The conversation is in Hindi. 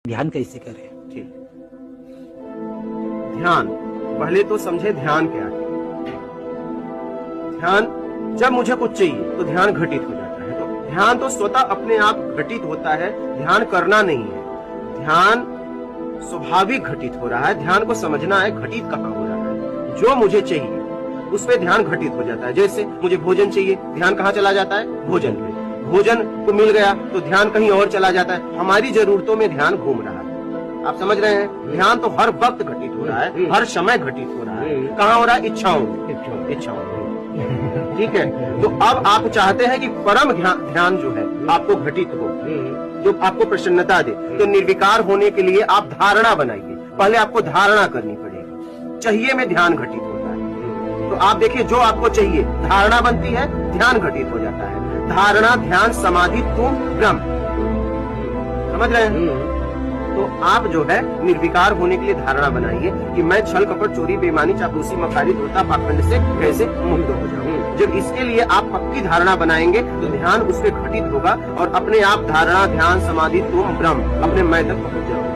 ध्यान कैसे करें? ठीक। ध्यान, पहले तो समझे ध्यान क्या है। ध्यान, जब मुझे कुछ चाहिए तो ध्यान घटित हो जाता है। तो ध्यान तो स्वतः अपने आप घटित होता है, ध्यान करना नहीं है। ध्यान स्वाभाविक घटित हो रहा है। ध्यान को समझना है घटित कहाँ हो रहा है। जो मुझे चाहिए उस पे ध्यान घटित हो जाता है। जैसे मुझे भोजन चाहिए, ध्यान कहाँ चला जाता है? भोजन पे। भोजन को मिल गया तो ध्यान कहीं और चला जाता है। हमारी जरूरतों में ध्यान घूम रहा है। आप समझ रहे हैं? ध्यान तो हर वक्त घटित हो रहा है, हर समय घटित हो रहा है। कहाँ हो रहा है? इच्छाओं में। इच्छाओं में। ठीक है। तो अब आप चाहते हैं कि परम ध्यान जो है आपको घटित हो, जो आपको प्रसन्नता दे, तो निर्विकार होने के लिए आप धारणा बनाइए। पहले आपको धारणा करनी पड़ेगी। चाहिए में ध्यान घटित होता है। तो आप देखिए, जो आपको चाहिए धारणा बनती है, ध्यान घटित हो जाता है। धारणा, ध्यान, समाधि, तुम ब्रह्म। समझ रहे हैं? तो आप जो है निर्विकार होने के लिए धारणा बनाइए कि मैं छल, कपट, चोरी, बेईमानी, चापलूसी, मक्कारी, धोखा, पाखंड से कैसे मुक्त हो जाऊं। जब इसके लिए आप पक्की धारणा बनाएंगे तो ध्यान उस पर घटित होगा और अपने आप धारणा, ध्यान, समाधि, तुम ब्रह्म अपने मैं तक पहुंच जाओगे।